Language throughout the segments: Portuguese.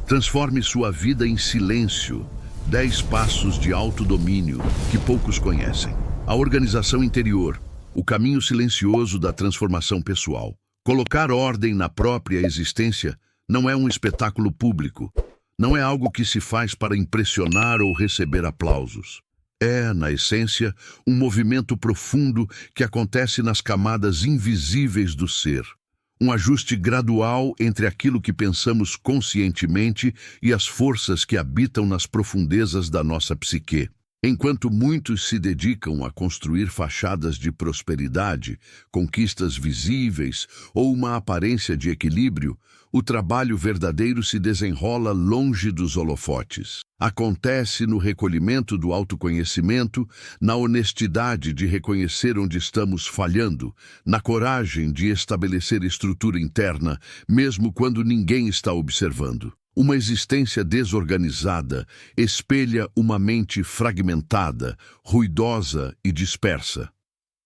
Transforme sua vida em silêncio. 10 passos de autodomínio que poucos conhecem. A organização interior, o caminho silencioso da transformação pessoal. Colocar ordem na própria existência não é um espetáculo público. Não é algo que se faz para impressionar ou receber aplausos. É, na essência, um movimento profundo que acontece nas camadas invisíveis do ser. Um ajuste gradual entre aquilo que pensamos conscientemente e as forças que habitam nas profundezas da nossa psique. Enquanto muitos se dedicam a construir fachadas de prosperidade, conquistas visíveis ou uma aparência de equilíbrio, o trabalho verdadeiro se desenrola longe dos holofotes. Acontece no recolhimento do autoconhecimento, na honestidade de reconhecer onde estamos falhando, na coragem de estabelecer estrutura interna, mesmo quando ninguém está observando. Uma existência desorganizada espelha uma mente fragmentada, ruidosa e dispersa.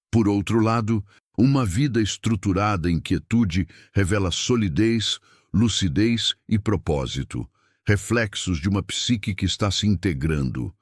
Por outro lado, uma vida estruturada em quietude revela solidez, lucidez e propósito, reflexos de uma psique que está se integrando.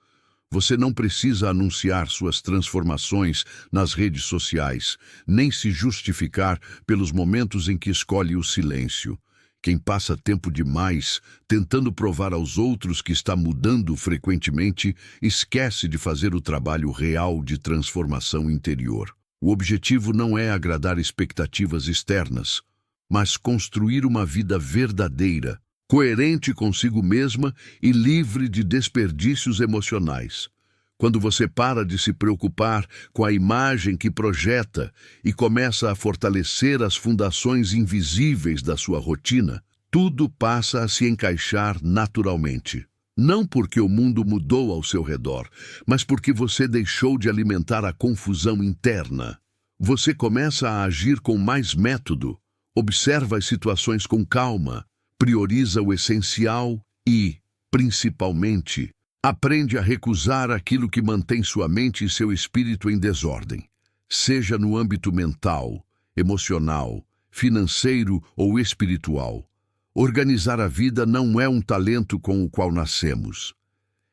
Você não precisa anunciar suas transformações nas redes sociais, nem se justificar pelos momentos em que escolhe o silêncio. Quem passa tempo demais tentando provar aos outros que está mudando frequentemente, esquece de fazer o trabalho real de transformação interior. O objetivo não é agradar expectativas externas, mas construir uma vida verdadeira, coerente consigo mesma e livre de desperdícios emocionais. Quando você para de se preocupar com a imagem que projeta e começa a fortalecer as fundações invisíveis da sua rotina, tudo passa a se encaixar naturalmente. Não porque o mundo mudou ao seu redor, mas porque você deixou de alimentar a confusão interna. Você começa a agir com mais método, observa as situações com calma, prioriza o essencial e, principalmente, aprende a recusar aquilo que mantém sua mente e seu espírito em desordem, seja no âmbito mental, emocional, financeiro ou espiritual. Organizar a vida não é um talento com o qual nascemos.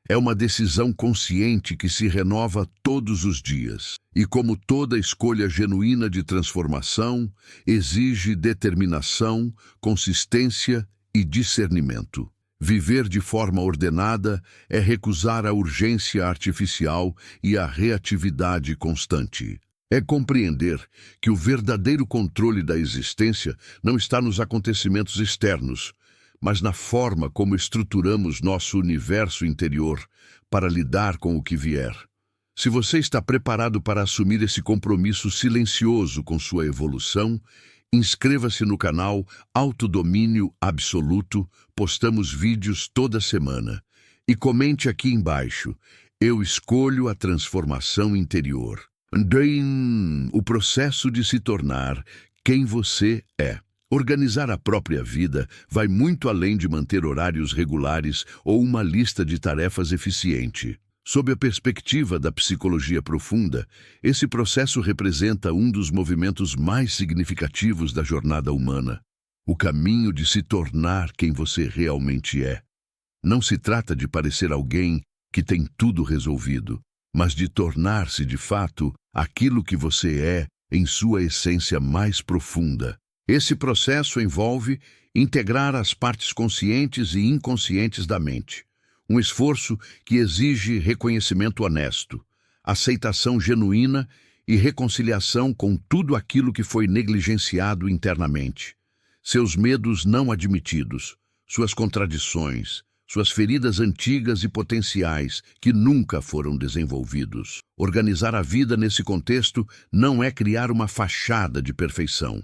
É uma decisão consciente que se renova todos os dias. E como toda escolha genuína de transformação, exige determinação, consistência e discernimento. Viver de forma ordenada é recusar a urgência artificial e a reatividade constante. É compreender que o verdadeiro controle da existência não está nos acontecimentos externos, mas na forma como estruturamos nosso universo interior para lidar com o que vier. Se você está preparado para assumir esse compromisso silencioso com sua evolução, inscreva-se no canal Autodomínio Absoluto, postamos vídeos toda semana. E comente aqui embaixo, eu escolho a transformação interior. O processo de se tornar quem você é. Organizar a própria vida vai muito além de manter horários regulares ou uma lista de tarefas eficiente. Sob a perspectiva da psicologia profunda, esse processo representa um dos movimentos mais significativos da jornada humana, o caminho de se tornar quem você realmente é. Não se trata de parecer alguém que tem tudo resolvido, mas de tornar-se de fato aquilo que você é em sua essência mais profunda. Esse processo envolve integrar as partes conscientes e inconscientes da mente. Um esforço que exige reconhecimento honesto, aceitação genuína e reconciliação com tudo aquilo que foi negligenciado internamente. Seus medos não admitidos, suas contradições, suas feridas antigas e potenciais que nunca foram desenvolvidos. Organizar a vida nesse contexto não é criar uma fachada de perfeição.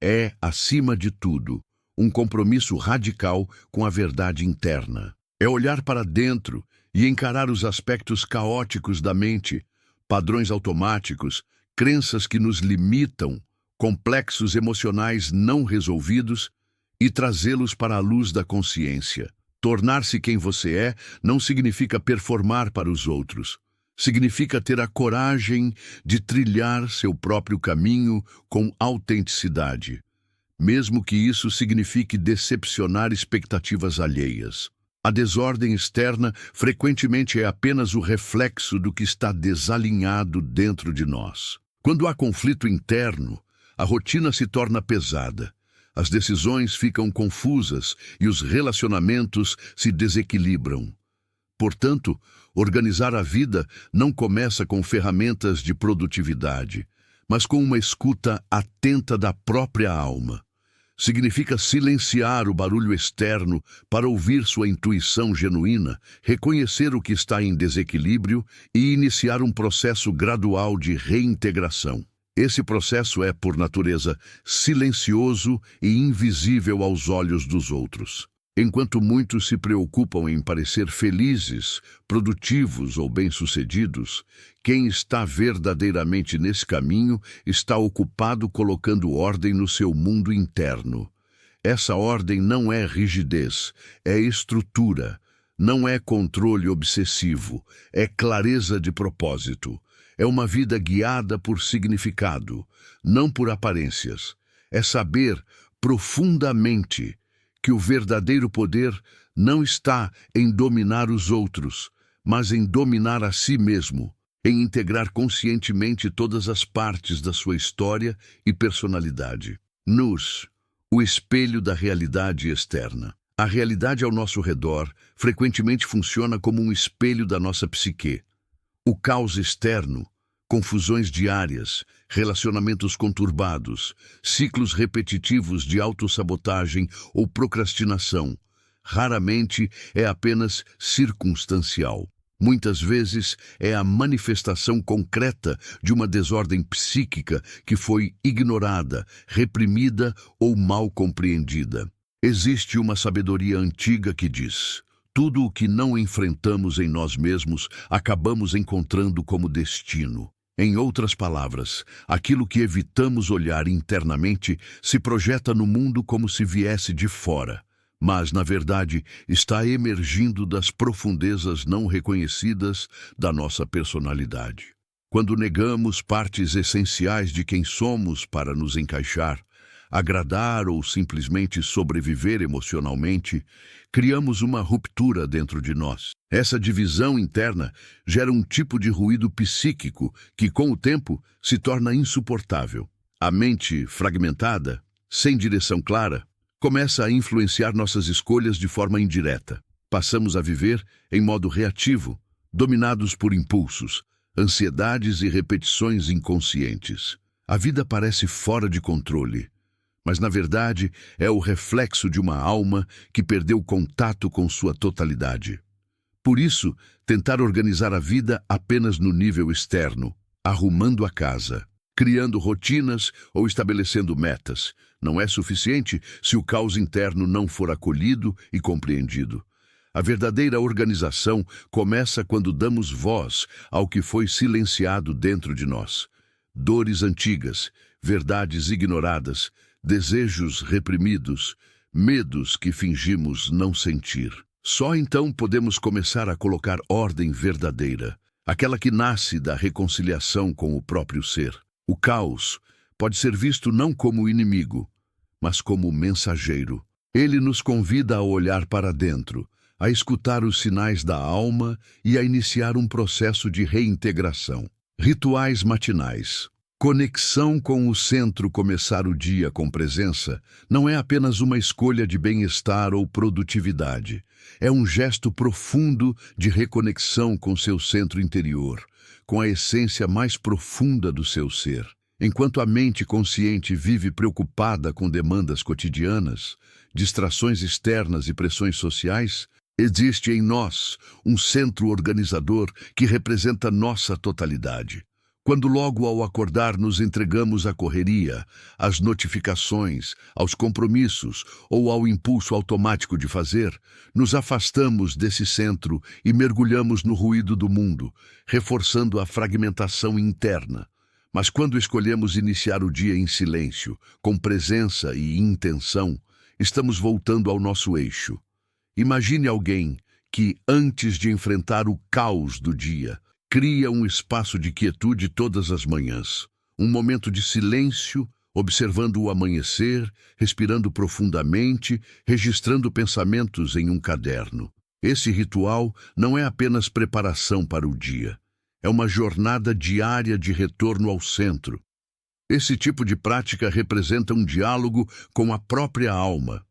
É, acima de tudo, um compromisso radical com a verdade interna. É olhar para dentro e encarar os aspectos caóticos da mente, padrões automáticos, crenças que nos limitam, complexos emocionais não resolvidos e trazê-los para a luz da consciência. Tornar-se quem você é não significa performar para os outros. Significa ter a coragem de trilhar seu próprio caminho com autenticidade. mesmo que isso signifique decepcionar expectativas alheias. A desordem externa frequentemente é apenas o reflexo do que está desalinhado dentro de nós. Quando há conflito interno, a rotina se torna pesada, as decisões ficam confusas e os relacionamentos se desequilibram. Portanto, organizar a vida não começa com ferramentas de produtividade, mas com uma escuta atenta da própria alma. Significa silenciar o barulho externo para ouvir sua intuição genuína, reconhecer o que está em desequilíbrio e iniciar um processo gradual de reintegração. Esse processo é, por natureza, silencioso e invisível aos olhos dos outros. Enquanto muitos se preocupam em parecer felizes, produtivos ou bem-sucedidos, quem está verdadeiramente nesse caminho está ocupado colocando ordem no seu mundo interno. Essa ordem não é rigidez, é estrutura, não é controle obsessivo, é clareza de propósito. É uma vida guiada por significado, não por aparências. É saber profundamente que o verdadeiro poder não está em dominar os outros, mas em dominar a si mesmo, em integrar conscientemente todas as partes da sua história e personalidade. Nus, o espelho da realidade externa. A realidade ao nosso redor frequentemente funciona como um espelho da nossa psique. O caos externo, confusões diárias, relacionamentos conturbados, ciclos repetitivos de autossabotagem ou procrastinação, raramente é apenas circunstancial. Muitas vezes é a manifestação concreta de uma desordem psíquica que foi ignorada, reprimida ou mal compreendida. Existe uma sabedoria antiga que diz: tudo o que não enfrentamos em nós mesmos, acabamos encontrando como destino. Em outras palavras, aquilo que evitamos olhar internamente se projeta no mundo como se viesse de fora, mas, na verdade, está emergindo das profundezas não reconhecidas da nossa personalidade. Quando negamos partes essenciais de quem somos para nos encaixar, agradar ou simplesmente sobreviver emocionalmente, criamos uma ruptura dentro de nós. Essa divisão interna gera um tipo de ruído psíquico que, com o tempo, se torna insuportável. A mente fragmentada, sem direção clara, começa a influenciar nossas escolhas de forma indireta. Passamos a viver em modo reativo, dominados por impulsos, ansiedades e repetições inconscientes. A vida parece fora de controle, mas na verdade é o reflexo de uma alma que perdeu contato com sua totalidade. Por isso, tentar organizar a vida apenas no nível externo, arrumando a casa, criando rotinas ou estabelecendo metas, não é suficiente se o caos interno não for acolhido e compreendido. A verdadeira organização começa quando damos voz ao que foi silenciado dentro de nós. Dores antigas, verdades ignoradas, desejos reprimidos, medos que fingimos não sentir. Só então podemos começar a colocar ordem verdadeira, aquela que nasce da reconciliação com o próprio ser. O caos pode ser visto não como inimigo, mas como mensageiro. Ele nos convida a olhar para dentro, a escutar os sinais da alma e a iniciar um processo de reintegração. Rituais matinais. Conexão com o centro. Começar o dia com presença não é apenas uma escolha de bem-estar ou produtividade. É um gesto profundo de reconexão com seu centro interior, com a essência mais profunda do seu ser. Enquanto a mente consciente vive preocupada com demandas cotidianas, distrações externas e pressões sociais, existe em nós um centro organizador que representa nossa totalidade. Quando logo ao acordar nos entregamos à correria, às notificações, aos compromissos ou ao impulso automático de fazer, nos afastamos desse centro e mergulhamos no ruído do mundo, reforçando a fragmentação interna. Mas quando escolhemos iniciar o dia em silêncio, com presença e intenção, estamos voltando ao nosso eixo. Imagine alguém que, antes de enfrentar o caos do dia, cria um espaço de quietude todas as manhãs, um momento de silêncio observando o amanhecer, respirando profundamente, registrando pensamentos em um caderno. Esse ritual não é apenas preparação para o dia. É uma jornada diária de retorno ao centro. Esse tipo de prática representa um diálogo com a própria alma.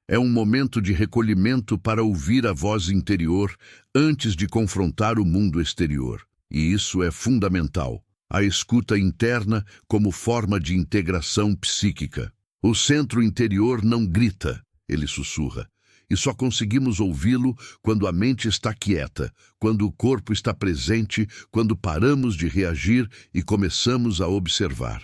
É um momento de recolhimento para ouvir a voz interior antes de confrontar o mundo exterior. E isso é fundamental. A escuta interna como forma de integração psíquica. O centro interior não grita, ele sussurra. E só conseguimos ouvi-lo quando a mente está quieta, quando o corpo está presente, quando paramos de reagir e começamos a observar.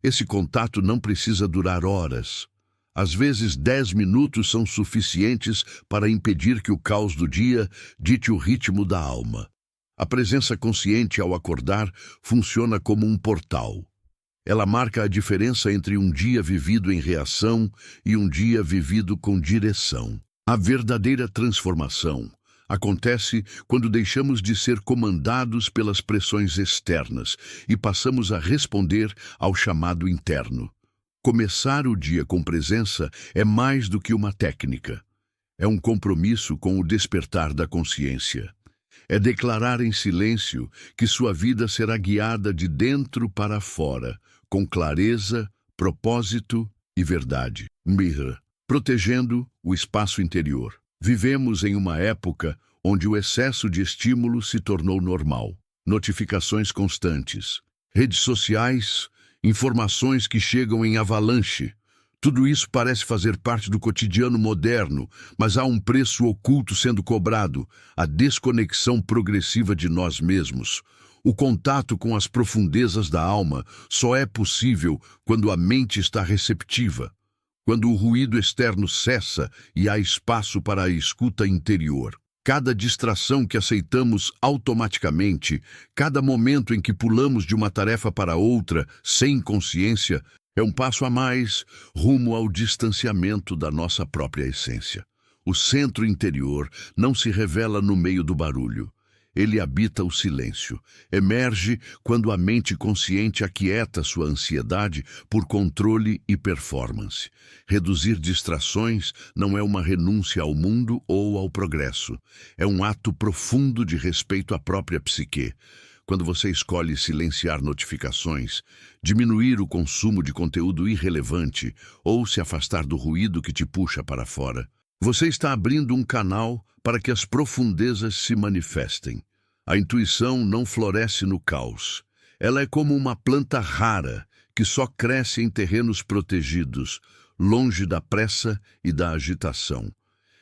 Esse contato não precisa durar horas. Às vezes, 10 minutos são suficientes para impedir que o caos do dia dite o ritmo da alma. A presença consciente ao acordar funciona como um portal. Ela marca a diferença entre um dia vivido em reação e um dia vivido com direção. A verdadeira transformação acontece quando deixamos de ser comandados pelas pressões externas e passamos a responder ao chamado interno. Começar o dia com presença é mais do que uma técnica. É um compromisso com o despertar da consciência. É declarar em silêncio que sua vida será guiada de dentro para fora, com clareza, propósito e verdade. Mirror, protegendo o espaço interior. Vivemos em uma época onde o excesso de estímulo se tornou normal. Notificações constantes, redes sociais, informações que chegam em avalanche. Tudo isso parece fazer parte do cotidiano moderno, mas há um preço oculto sendo cobrado, a desconexão progressiva de nós mesmos. O contato com as profundezas da alma só é possível quando a mente está receptiva, quando o ruído externo cessa e há espaço para a escuta interior. Cada distração que aceitamos automaticamente, cada momento em que pulamos de uma tarefa para outra, sem consciência, é um passo a mais rumo ao distanciamento da nossa própria essência. O centro interior não se revela no meio do barulho. Ele habita o silêncio. Emerge quando a mente consciente aquieta sua ansiedade por controle e performance. Reduzir distrações não é uma renúncia ao mundo ou ao progresso. É um ato profundo de respeito à própria psique. Quando você escolhe silenciar notificações, diminuir o consumo de conteúdo irrelevante ou se afastar do ruído que te puxa para fora, você está abrindo um canal para que as profundezas se manifestem. A intuição não floresce no caos. Ela é como uma planta rara que só cresce em terrenos protegidos, longe da pressa e da agitação.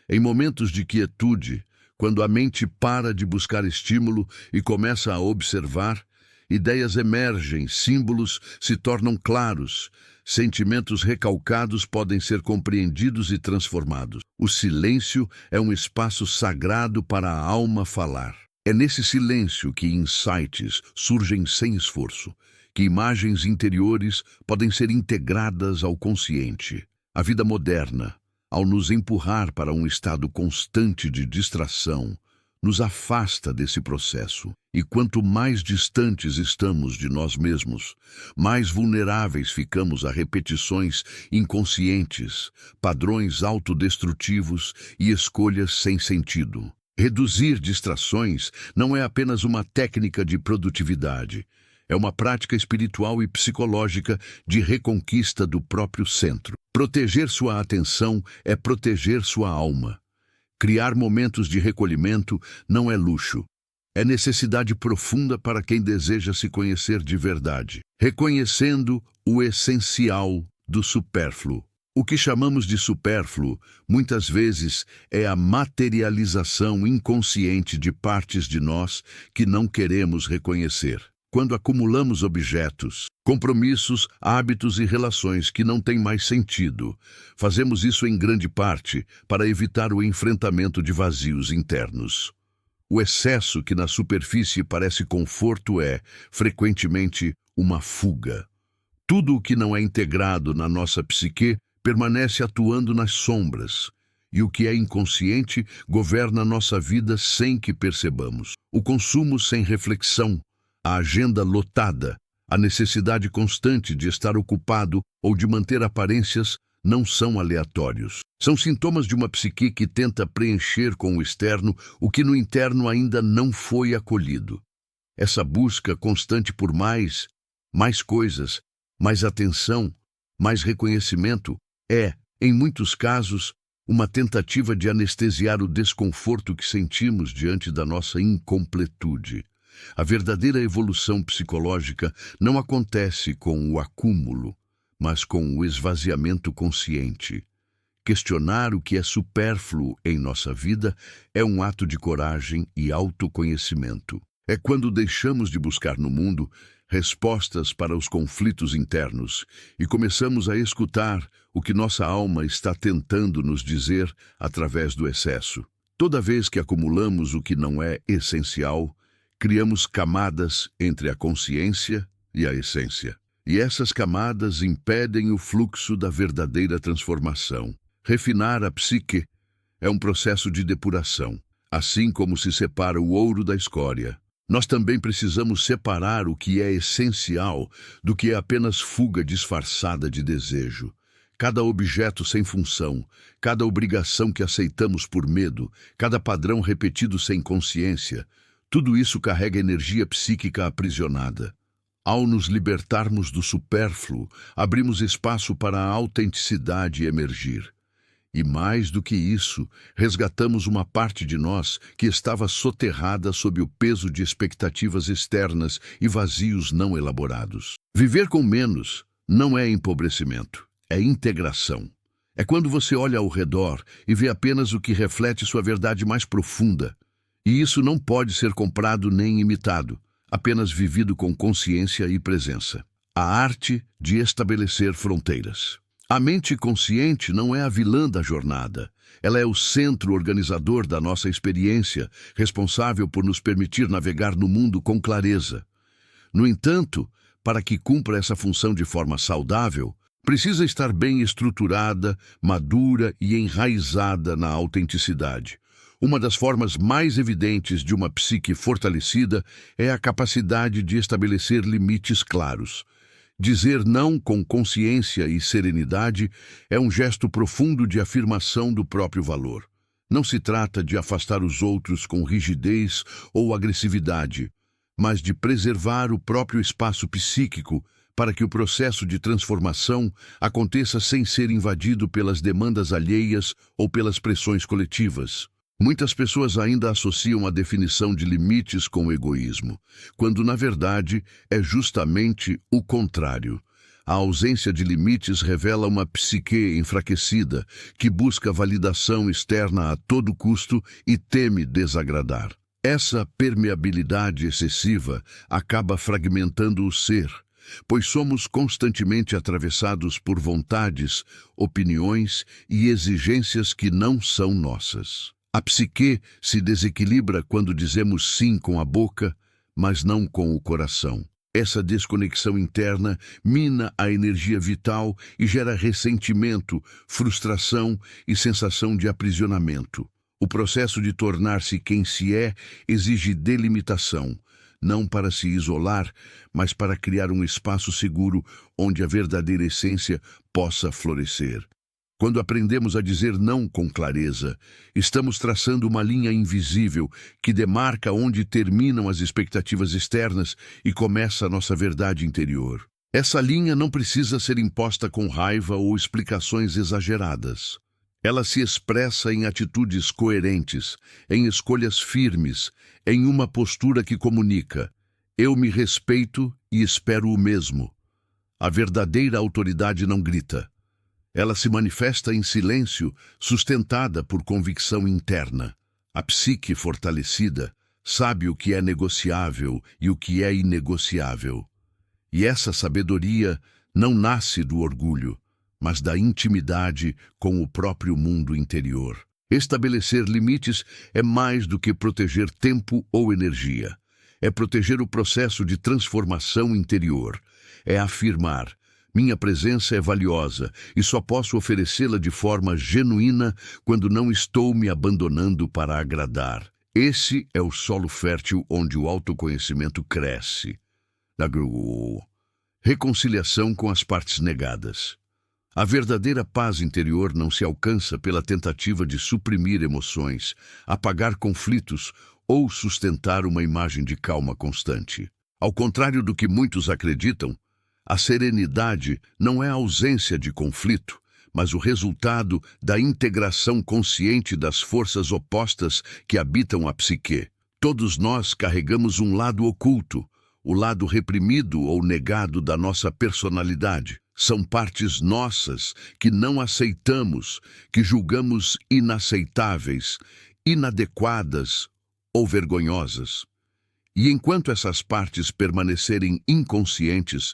Em momentos de quietude, quando a mente para de buscar estímulo e começa a observar, ideias emergem, símbolos se tornam claros, sentimentos recalcados podem ser compreendidos e transformados. O silêncio é um espaço sagrado para a alma falar. É nesse silêncio que insights surgem sem esforço, que imagens interiores podem ser integradas ao consciente. A vida moderna, ao nos empurrar para um estado constante de distração, nos afasta desse processo. E quanto mais distantes estamos de nós mesmos, mais vulneráveis ficamos a repetições inconscientes, padrões autodestrutivos e escolhas sem sentido. Reduzir distrações não é apenas uma técnica de produtividade. É uma prática espiritual e psicológica de reconquista do próprio centro. Proteger sua atenção é proteger sua alma. Criar momentos de recolhimento não é luxo. É necessidade profunda para quem deseja se conhecer de verdade, reconhecendo o essencial do supérfluo. O que chamamos de supérfluo, muitas vezes, é a materialização inconsciente de partes de nós que não queremos reconhecer. Quando acumulamos objetos, compromissos, hábitos e relações que não têm mais sentido, fazemos isso em grande parte para evitar o enfrentamento de vazios internos. O excesso que na superfície parece conforto é, frequentemente, uma fuga. Tudo o que não é integrado na nossa psique permanece atuando nas sombras, e o que é inconsciente governa nossa vida sem que percebamos. O consumo sem reflexão, a agenda lotada, A necessidade constante de estar ocupado ou de manter aparências não são aleatórios. São sintomas de uma psique que tenta preencher com o externo o que no interno ainda não foi acolhido. Essa busca constante por mais coisas, mais atenção, mais reconhecimento é, em muitos casos, uma tentativa de anestesiar o desconforto que sentimos diante da nossa incompletude. A verdadeira evolução psicológica não acontece com o acúmulo, mas com o esvaziamento consciente. Questionar o que é supérfluo em nossa vida é um ato de coragem e autoconhecimento. É quando deixamos de buscar no mundo respostas para os conflitos internos e começamos a escutar o que nossa alma está tentando nos dizer através do excesso. Toda vez que acumulamos o que não é essencial, criamos camadas entre a consciência e a essência. E essas camadas impedem o fluxo da verdadeira transformação. Refinar a psique é um processo de depuração, assim como se separa o ouro da escória. Nós também precisamos separar o que é essencial do que é apenas fuga disfarçada de desejo. Cada objeto sem função, cada obrigação que aceitamos por medo, cada padrão repetido sem consciência, tudo isso carrega energia psíquica aprisionada. Ao nos libertarmos do supérfluo, abrimos espaço para a autenticidade emergir. E mais do que isso, resgatamos uma parte de nós que estava soterrada sob o peso de expectativas externas e vazios não elaborados. Viver com menos não é empobrecimento, é integração. É quando você olha ao redor e vê apenas o que reflete sua verdade mais profunda. E isso não pode ser comprado nem imitado, apenas vivido com consciência e presença. A arte de estabelecer fronteiras. A mente consciente não é a vilã da jornada. Ela é o centro organizador da nossa experiência, responsável por nos permitir navegar no mundo com clareza. No entanto, para que cumpra essa função de forma saudável, precisa estar bem estruturada, madura e enraizada na autenticidade. Uma das formas mais evidentes de uma psique fortalecida é a capacidade de estabelecer limites claros. Dizer não com consciência e serenidade é um gesto profundo de afirmação do próprio valor. Não se trata de afastar os outros com rigidez ou agressividade, mas de preservar o próprio espaço psíquico para que o processo de transformação aconteça sem ser invadido pelas demandas alheias ou pelas pressões coletivas. Muitas pessoas ainda associam a definição de limites com o egoísmo, quando, na verdade, é justamente o contrário. A ausência de limites revela uma psique enfraquecida, que busca validação externa a todo custo e teme desagradar. Essa permeabilidade excessiva acaba fragmentando o ser, pois somos constantemente atravessados por vontades, opiniões e exigências que não são nossas. A psique se desequilibra quando dizemos sim com a boca, mas não com o coração. Essa desconexão interna mina a energia vital e gera ressentimento, frustração e sensação de aprisionamento. O processo de tornar-se quem se é exige delimitação, não para se isolar, mas para criar um espaço seguro onde a verdadeira essência possa florescer. Quando aprendemos a dizer não com clareza, estamos traçando uma linha invisível que demarca onde terminam as expectativas externas e começa a nossa verdade interior. Essa linha não precisa ser imposta com raiva ou explicações exageradas. Ela se expressa em atitudes coerentes, em escolhas firmes, em uma postura que comunica: eu me respeito e espero o mesmo. A verdadeira autoridade não grita. Ela se manifesta em silêncio, sustentada por convicção interna. A psique fortalecida sabe o que é negociável e o que é inegociável. E essa sabedoria não nasce do orgulho, mas da intimidade com o próprio mundo interior. Estabelecer limites é mais do que proteger tempo ou energia. É proteger o processo de transformação interior. É afirmar: minha presença é valiosa e só posso oferecê-la de forma genuína quando não estou me abandonando para agradar. Esse é o solo fértil onde o autoconhecimento cresce. Reconciliação com as partes negadas. A verdadeira paz interior não se alcança pela tentativa de suprimir emoções, apagar conflitos ou sustentar uma imagem de calma constante. Ao contrário do que muitos acreditam, a serenidade não é a ausência de conflito, mas o resultado da integração consciente das forças opostas que habitam a psique. Todos nós carregamos um lado oculto, o lado reprimido ou negado da nossa personalidade. São partes nossas que não aceitamos, que julgamos inaceitáveis, inadequadas ou vergonhosas. E enquanto essas partes permanecerem inconscientes,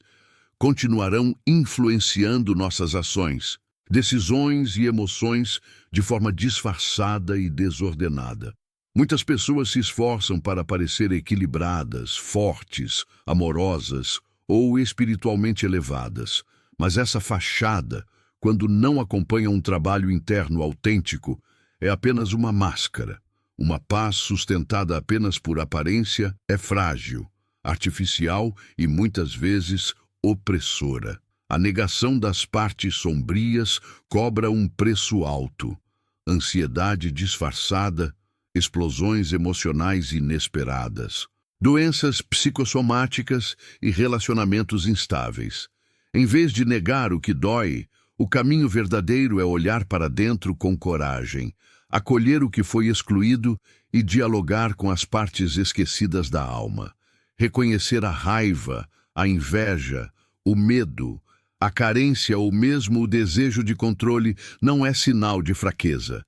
continuarão influenciando nossas ações, decisões e emoções de forma disfarçada e desordenada. Muitas pessoas se esforçam para parecer equilibradas, fortes, amorosas ou espiritualmente elevadas, mas essa fachada, quando não acompanha um trabalho interno autêntico, é apenas uma máscara. Uma paz sustentada apenas por aparência é frágil, artificial e muitas vezes opressora. A negação das partes sombrias cobra um preço alto. Ansiedade disfarçada, explosões emocionais inesperadas, doenças psicossomáticas e relacionamentos instáveis. Em vez de negar o que dói, o caminho verdadeiro é olhar para dentro com coragem, acolher o que foi excluído e dialogar com as partes esquecidas da alma. Reconhecer a raiva, a inveja, o medo, a carência ou mesmo o desejo de controle não é sinal de fraqueza,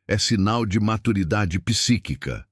é sinal de maturidade psíquica.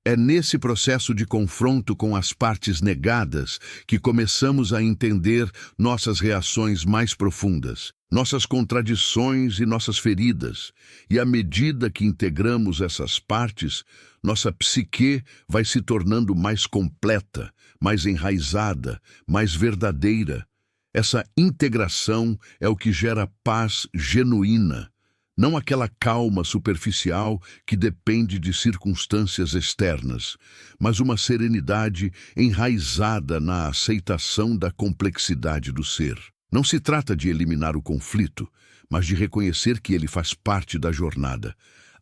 É nesse processo de confronto com as partes negadas que começamos a entender nossas reações mais profundas, nossas contradições e nossas feridas. E à medida que integramos essas partes, nossa psique vai se tornando mais completa, mais enraizada, mais verdadeira. Essa integração é o que gera paz genuína, não aquela calma superficial que depende de circunstâncias externas, mas uma serenidade enraizada na aceitação da complexidade do ser. Não se trata de eliminar o conflito, mas de reconhecer que ele faz parte da jornada.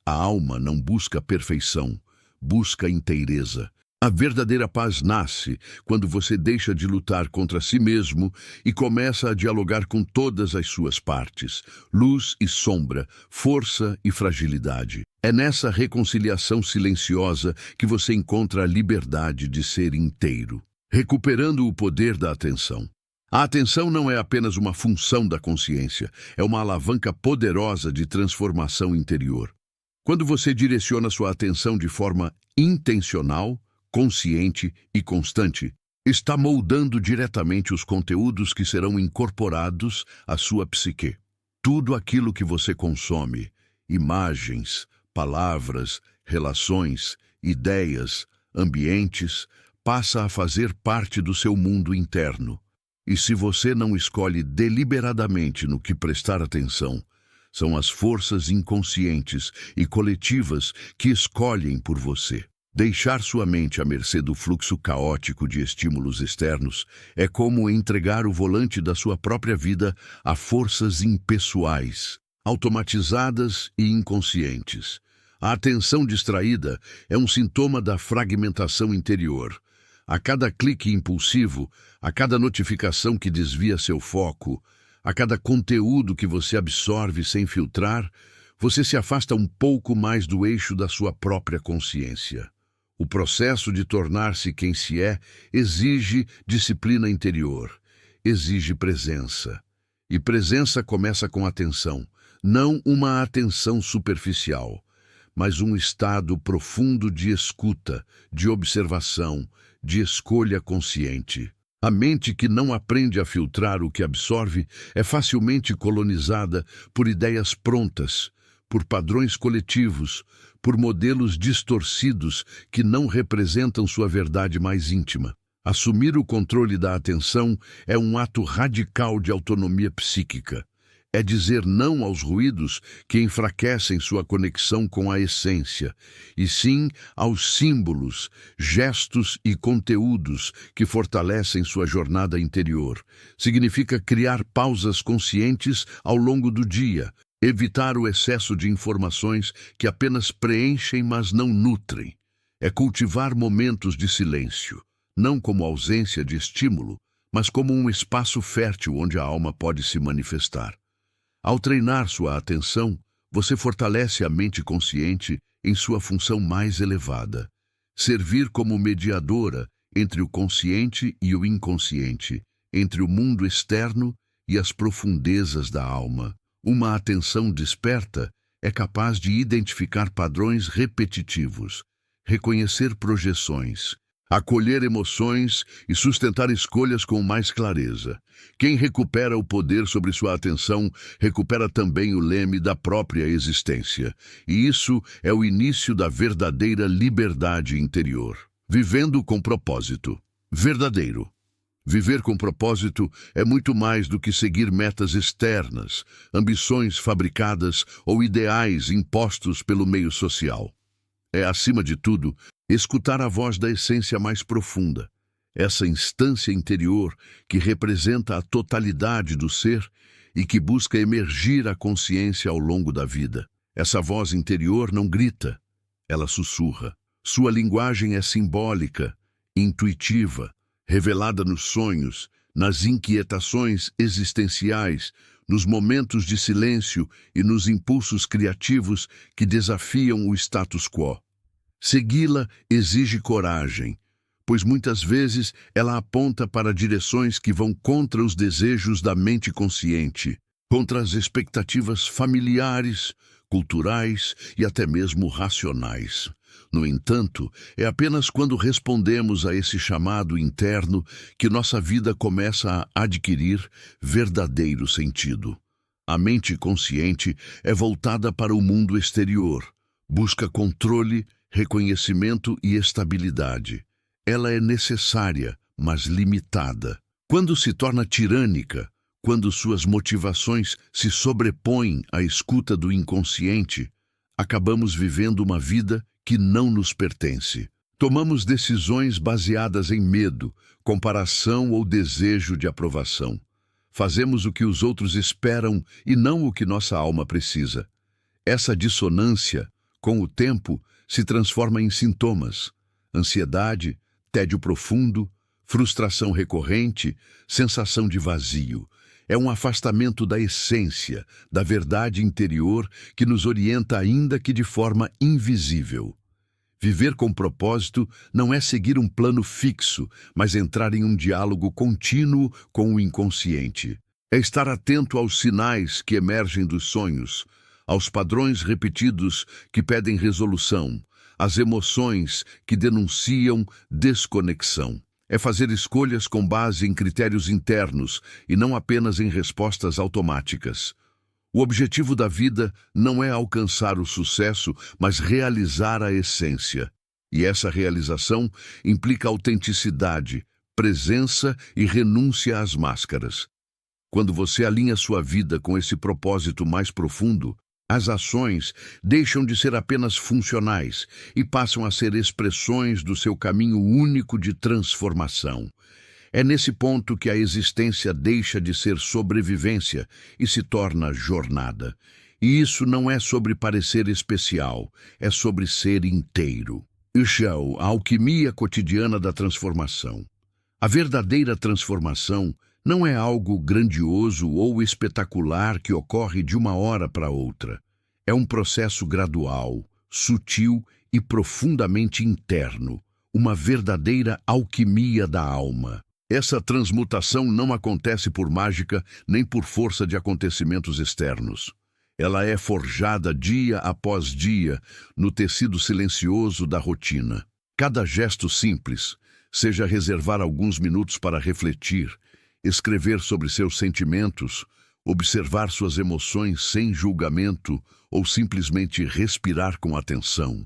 A alma não busca perfeição, busca inteireza. A verdadeira paz nasce quando você deixa de lutar contra si mesmo e começa a dialogar com todas as suas partes, luz e sombra, força e fragilidade. É nessa reconciliação silenciosa que você encontra a liberdade de ser inteiro, recuperando o poder da atenção. A atenção não é apenas uma função da consciência, é uma alavanca poderosa de transformação interior. Quando você direciona sua atenção de forma intencional, consciente e constante, está moldando diretamente os conteúdos que serão incorporados à sua psique. Tudo aquilo que você consome, imagens, palavras, relações, ideias, ambientes, passa a fazer parte do seu mundo interno. E se você não escolhe deliberadamente no que prestar atenção, são as forças inconscientes e coletivas que escolhem por você. Deixar sua mente à mercê do fluxo caótico de estímulos externos é como entregar o volante da sua própria vida a forças impessoais, automatizadas e inconscientes. A atenção distraída é um sintoma da fragmentação interior. A cada clique impulsivo, a cada notificação que desvia seu foco, a cada conteúdo que você absorve sem filtrar, você se afasta um pouco mais do eixo da sua própria consciência. O processo de tornar-se quem se é exige disciplina interior, exige presença. E presença começa com atenção, não uma atenção superficial, mas um estado profundo de escuta, de observação, de escolha consciente. A mente que não aprende a filtrar o que absorve é facilmente colonizada por ideias prontas, por padrões coletivos, por modelos distorcidos que não representam sua verdade mais íntima. Assumir o controle da atenção é um ato radical de autonomia psíquica. É dizer não aos ruídos que enfraquecem sua conexão com a essência, e sim aos símbolos, gestos e conteúdos que fortalecem sua jornada interior. Significa criar pausas conscientes ao longo do dia, evitar o excesso de informações que apenas preenchem, mas não nutrem. É cultivar momentos de silêncio, não como ausência de estímulo, mas como um espaço fértil onde a alma pode se manifestar. Ao treinar sua atenção, você fortalece a mente consciente em sua função mais elevada. Servir como mediadora entre o consciente e o inconsciente, entre o mundo externo e as profundezas da alma. Uma atenção desperta é capaz de identificar padrões repetitivos, reconhecer projeções, acolher emoções e sustentar escolhas com mais clareza. Quem recupera o poder sobre sua atenção, recupera também o leme da própria existência. E isso é o início da verdadeira liberdade interior. Vivendo com propósito. Verdadeiro. Viver com propósito é muito mais do que seguir metas externas, ambições fabricadas ou ideais impostos pelo meio social. É, acima de tudo, escutar a voz da essência mais profunda, essa instância interior que representa a totalidade do ser e que busca emergir a consciência ao longo da vida. Essa voz interior não grita, ela sussurra. Sua linguagem é simbólica, intuitiva, revelada nos sonhos, nas inquietações existenciais, nos momentos de silêncio e nos impulsos criativos que desafiam o status quo. Segui-la exige coragem, pois muitas vezes ela aponta para direções que vão contra os desejos da mente consciente, contra as expectativas familiares, culturais e até mesmo racionais. No entanto, é apenas quando respondemos a esse chamado interno que nossa vida começa a adquirir verdadeiro sentido. A mente consciente é voltada para o mundo exterior, busca controle, reconhecimento e estabilidade. Ela é necessária, mas limitada. Quando se torna tirânica, quando suas motivações se sobrepõem à escuta do inconsciente, acabamos vivendo uma vida que não nos pertence. Tomamos decisões baseadas em medo, comparação ou desejo de aprovação. Fazemos o que os outros esperam e não o que nossa alma precisa. Essa dissonância, com o tempo, se transforma em sintomas: ansiedade, tédio profundo, frustração recorrente, sensação de vazio. É um afastamento da essência, da verdade interior que nos orienta ainda que de forma invisível. Viver com propósito não é seguir um plano fixo, mas entrar em um diálogo contínuo com o inconsciente. É estar atento aos sinais que emergem dos sonhos, aos padrões repetidos que pedem resolução, às emoções que denunciam desconexão. É fazer escolhas com base em critérios internos e não apenas em respostas automáticas. O objetivo da vida não é alcançar o sucesso, mas realizar a essência. E essa realização implica autenticidade, presença e renúncia às máscaras. Quando você alinha sua vida com esse propósito mais profundo, as ações deixam de ser apenas funcionais e passam a ser expressões do seu caminho único de transformação. É nesse ponto que a existência deixa de ser sobrevivência e se torna jornada. E isso não é sobre parecer especial, é sobre ser inteiro. Ixel, a alquimia cotidiana da transformação. A verdadeira transformação não é algo grandioso ou espetacular que ocorre de uma hora para outra. É um processo gradual, sutil e profundamente interno, uma verdadeira alquimia da alma. Essa transmutação não acontece por mágica nem por força de acontecimentos externos. Ela é forjada dia após dia no tecido silencioso da rotina. Cada gesto simples, seja reservar alguns minutos para refletir, escrever sobre seus sentimentos, observar suas emoções sem julgamento ou simplesmente respirar com atenção,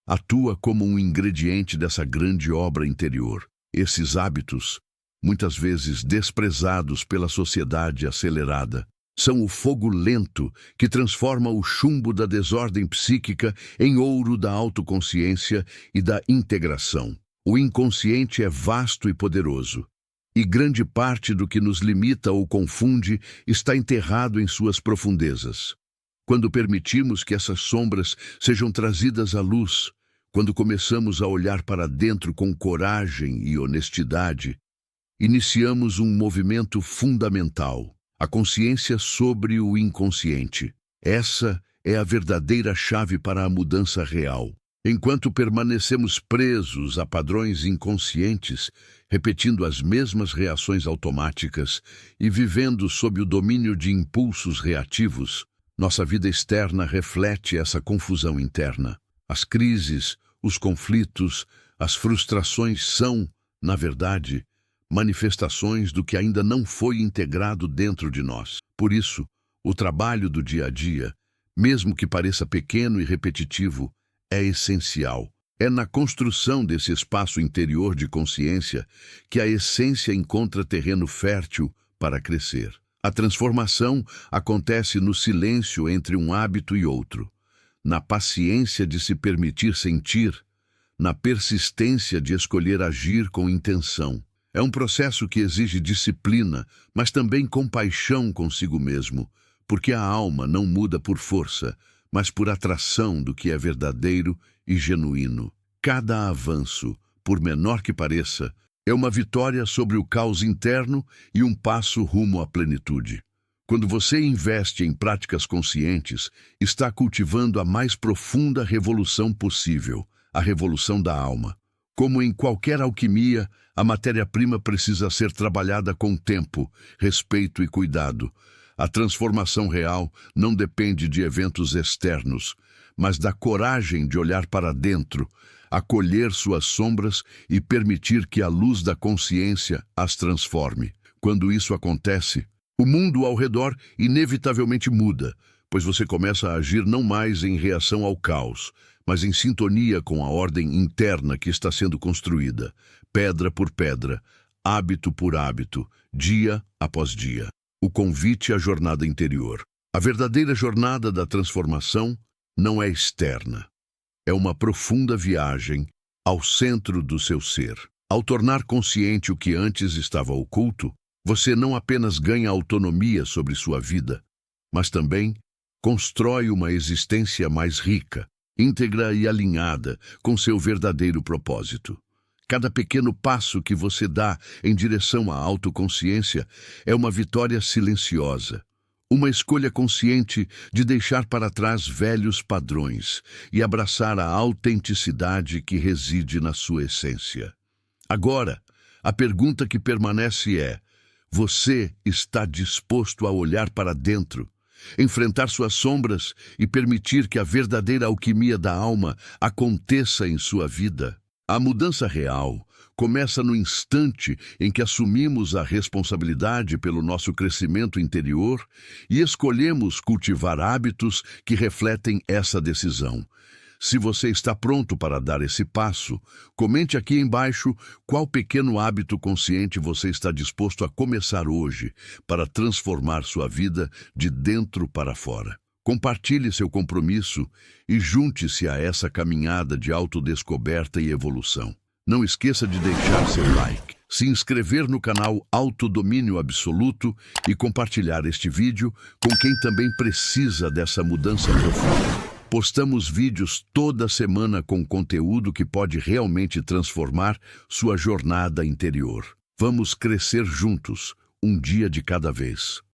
atua como um ingrediente dessa grande obra interior. Esses hábitos, muitas vezes desprezados pela sociedade acelerada, São o fogo lento que transforma o chumbo da desordem psíquica em ouro da autoconsciência e da integração. O inconsciente é vasto e poderoso, e grande parte do que nos limita ou confunde está enterrado em suas profundezas. Quando permitimos que essas sombras sejam trazidas à luz, quando começamos a olhar para dentro com coragem e honestidade, iniciamos um movimento fundamental, a consciência sobre o inconsciente. Essa é a verdadeira chave para a mudança real. Enquanto permanecemos presos a padrões inconscientes, repetindo as mesmas reações automáticas e vivendo sob o domínio de impulsos reativos, nossa vida externa reflete essa confusão interna. As crises, os conflitos, as frustrações são, na verdade, manifestações do que ainda não foi integrado dentro de nós. Por isso, o trabalho do dia a dia, mesmo que pareça pequeno e repetitivo, é essencial. É na construção desse espaço interior de consciência que a essência encontra terreno fértil para crescer. A transformação acontece no silêncio entre um hábito e outro, na paciência de se permitir sentir, na persistência de escolher agir com intenção. É um processo que exige disciplina, mas também compaixão consigo mesmo, porque a alma não muda por força, mas por atração do que é verdadeiro e genuíno. Cada avanço, por menor que pareça, é uma vitória sobre o caos interno e um passo rumo à plenitude. Quando você investe em práticas conscientes, está cultivando a mais profunda revolução possível, a revolução da alma. Como em qualquer alquimia, a matéria-prima precisa ser trabalhada com tempo, respeito e cuidado. A transformação real não depende de eventos externos, mas da coragem de olhar para dentro, acolher suas sombras e permitir que a luz da consciência as transforme. Quando isso acontece, o mundo ao redor inevitavelmente muda, pois você começa a agir não mais em reação ao caos, mas em sintonia com a ordem interna que está sendo construída, pedra por pedra, hábito por hábito, dia após dia. O convite à jornada interior. A verdadeira jornada da transformação não é externa. É uma profunda viagem ao centro do seu ser. Ao tornar consciente o que antes estava oculto, você não apenas ganha autonomia sobre sua vida, mas também constrói uma existência mais rica, íntegra e alinhada com seu verdadeiro propósito. Cada pequeno passo que você dá em direção à autoconsciência é uma vitória silenciosa, uma escolha consciente de deixar para trás velhos padrões e abraçar a autenticidade que reside na sua essência. Agora, a pergunta que permanece é: você está disposto a olhar para dentro, enfrentar suas sombras e permitir que a verdadeira alquimia da alma aconteça em sua vida? A mudança real começa no instante em que assumimos a responsabilidade pelo nosso crescimento interior e escolhemos cultivar hábitos que refletem essa decisão. Se você está pronto para dar esse passo, comente aqui embaixo qual pequeno hábito consciente você está disposto a começar hoje para transformar sua vida de dentro para fora. Compartilhe seu compromisso e junte-se a essa caminhada de autodescoberta e evolução. Não esqueça de deixar seu like, se inscrever no canal Autodomínio Absoluto e compartilhar este vídeo com quem também precisa dessa mudança profunda. Postamos vídeos toda semana com conteúdo que pode realmente transformar sua jornada interior. Vamos crescer juntos, um dia de cada vez.